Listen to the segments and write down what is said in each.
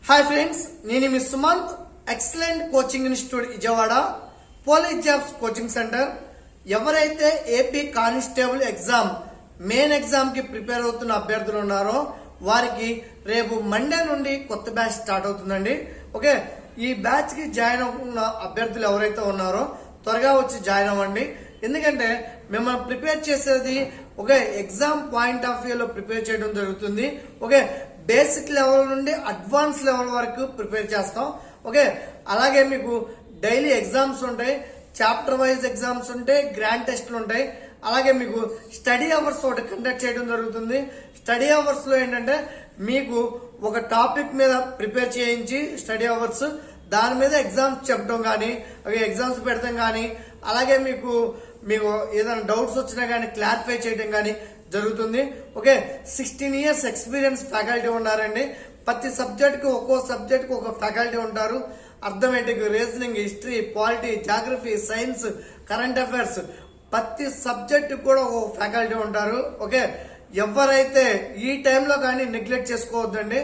Hi friends, నేను మీ Sumanth. Excellent coaching institute Vijayawada police jobs coaching centre. ఎవరైతే AP constable exam main exam కి prepare అవుతున్న అభ్యర్థులు ఉన్నారో వారికి రేపు మండే నుండి కొత్త బ్యాచ్ స్టార్ట్ అవుతుందండి. ఓకే, ఈ బ్యాచ్ కి జాయిన్ అవుతున్న అభ్యర్థులు ఎవరైతే ఉన్నారో త్వరగా వచ్చి జాయిన్ అవ్వండి. ఎందుకంటే మిమ్మల్ని ప్రిపేర్ చేసేది ఓకే ఎగ్జామ్ పాయింట్ ఆఫ్ వ్యూలో ప్రిపేర్ చేయడం జరుగుతుంది. ఓకే, బేసిక్ లెవెల్ నుండి అడ్వాన్స్ లెవెల్ వరకు ప్రిపేర్ చేస్తాం. ఓకే, అలాగే మీకు డైలీ ఎగ్జామ్స్ ఉంటాయి, చాప్టర్ వైజ్ ఎగ్జామ్స్ ఉంటాయి, గ్రాండ్ టెస్ట్లు ఉంటాయి. అలాగే మీకు స్టడీ అవర్స్ ఒకటి కండక్ట్ చేయడం జరుగుతుంది. స్టడీ అవర్స్ లో ఏంటంటే మీకు ఒక టాపిక్ మీద ప్రిపేర్ చేయించి స్టడీ అవర్స్ దాని మీద ఎగ్జామ్స్ చెప్పడం కానీ ఎగ్జామ్స్ పెడతాం కానీ అలాగే మీకు ఏదైనా డౌట్స్ వచ్చినా కానీ క్లారిఫై చేయడం కానీ జరుగుతుంది. ఓకే, 16 years ఎక్స్పీరియన్స్ ఫ్యాకల్టీ ఉన్నారండి. ప్రతి సబ్జెక్ట్ కి ఒక్కో సబ్జెక్ట్ కి ఒక ఫ్యాకల్టీ ఉంటారు. Arithmetic, reasoning, history, polity, geography, science, current affairs ప్రతి సబ్జెక్ట్ కూడా ఒక ఫ్యాకల్టీ ఉంటారు. ఓకే, ఎవరైతే ఈ టైంలో కానీ నెగ్లెక్ట్ చేసుకోవద్దండి.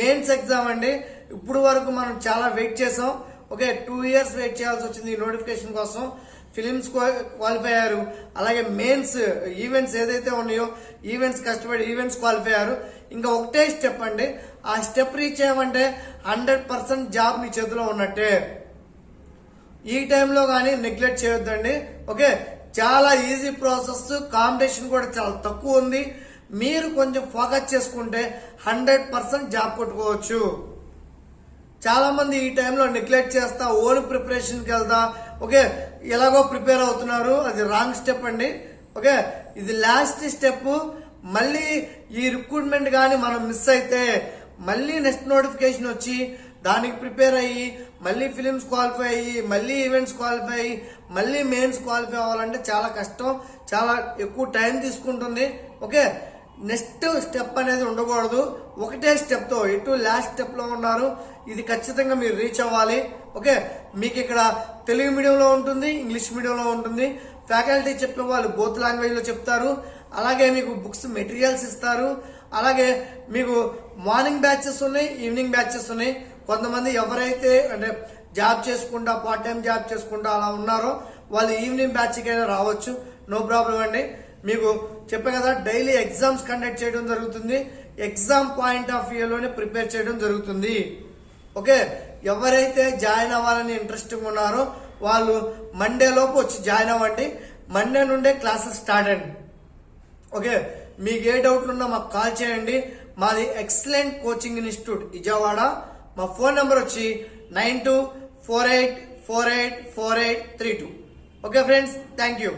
మెయిన్స్ ఎగ్జామ్ అండి. ఇప్పుడు వరకు మనం చాలా వెయిట్ చేసాం. ఓకే, 2 years వెయిట్ చేయాల్సి వచ్చింది ఈ నోటిఫికేషన్ కోసం. ఫిలిమ్స్ క్వాలిఫై అయ్యారు, అలాగే మెయిన్స్ ఈవెంట్స్ ఏదైతే ఉన్నాయో ఈవెంట్స్ కష్టపడి ఈవెంట్స్ క్వాలిఫై అయ్యారు. ఇంకా ఒకటే స్టెప్ అండి, ఆ స్టెప్ రీచ్ అయ్యామంటే 100% జాబ్ మీ చేతిలో ఉన్నట్టే. ఈ టైంలో కానీ నెగ్లెక్ట్ చేయొద్దండి. ఓకే, చాలా ఈజీ ప్రాసెస్, కాంపిటీషన్ కూడా చాలా తక్కువ ఉంది. మీరు కొంచెం ఫోకస్ చేసుకుంటే 100% జాబ్ కొట్టుకోవచ్చు. చాలా మంది ఈ టైంలో నెగ్లెక్ట్ చేస్తా ఓన్ ప్రిపరేషన్కి వెళ్తా ఓకే ఎలాగో ప్రిపేర్ అవుతున్నారు. అది రాంగ్ స్టెప్ అండి. ఓకే, ఇది లాస్ట్ స్టెప్. మళ్ళీ ఈ రిక్రూట్మెంట్ కానీ మనం మిస్ అయితే మళ్ళీ నెక్స్ట్ నోటిఫికేషన్ వచ్చి దానికి ప్రిపేర్ అయ్యి మళ్ళీ ఫిలిమ్స్ క్వాలిఫై అయ్యి మళ్ళీ ఈవెంట్స్ క్వాలిఫై అయ్యి మళ్ళీ మెయిన్స్ క్వాలిఫై అవ్వాలంటే చాలా కష్టం, చాలా ఎక్కువ టైం తీసుకుంటుంది. ఓకే, నెక్స్ట్ స్టెప్ అనేది ఉండకూడదు. ఒకటే స్టెప్ తో ఇటు లాస్ట్ స్టెప్ లో ఉన్నారు, ఇది ఖచ్చితంగా మీరు రీచ్ అవ్వాలి. ఓకే, మీకు ఇక్కడ తెలుగు మీడియంలో ఉంటుంది, ఇంగ్లీష్ మీడియంలో ఉంటుంది. ఫ్యాకల్టీ చెప్పే వాళ్ళు బోత్ లాంగ్వేజ్ లో చెప్తారు. అలాగే మీకు బుక్స్ మెటీరియల్స్ ఇస్తారు. అలాగే మీకు మార్నింగ్ బ్యాచెస్ ఉన్నాయి, ఈవినింగ్ బ్యాచెస్ ఉన్నాయి. కొంతమంది ఎవరైతే అంటే జాబ్ చేసుకుంటా పార్ట్ టైం జాబ్ చేసుకుంటా అలా ఉన్నారో వాళ్ళు ఈవినింగ్ బ్యాచ్కి అయినా రావచ్చు, నో ప్రాబ్లం అండి. మీకు చెప్పే కదా డైలీ ఎగ్జామ్స్ కండక్ట్ చేయడం జరుగుతుంది. ఎగ్జామ్ పాయింట్ ఆఫ్ వ్యూలోనే ప్రిపేర్ చేయడం జరుగుతుంది. ఓకే, ఎవరైతే జాయిన్ అవ్వాలని ఇంట్రెస్టింగ్ ఉన్నారో వాళ్ళు మండే లోపు వచ్చి జాయిన్ అవ్వండి. మండే నుండే క్లాసెస్ స్టార్ట్ అండి. ఓకే, మీకు ఏ డౌట్లు ఉన్నా మాకు కాల్ చేయండి. మాది ఎక్సలెంట్ కోచింగ్ ఇన్స్టిట్యూట్ విజయవాడ. మా ఫోన్ నెంబర్ వచ్చి 9248484832. Okay friends, thank you.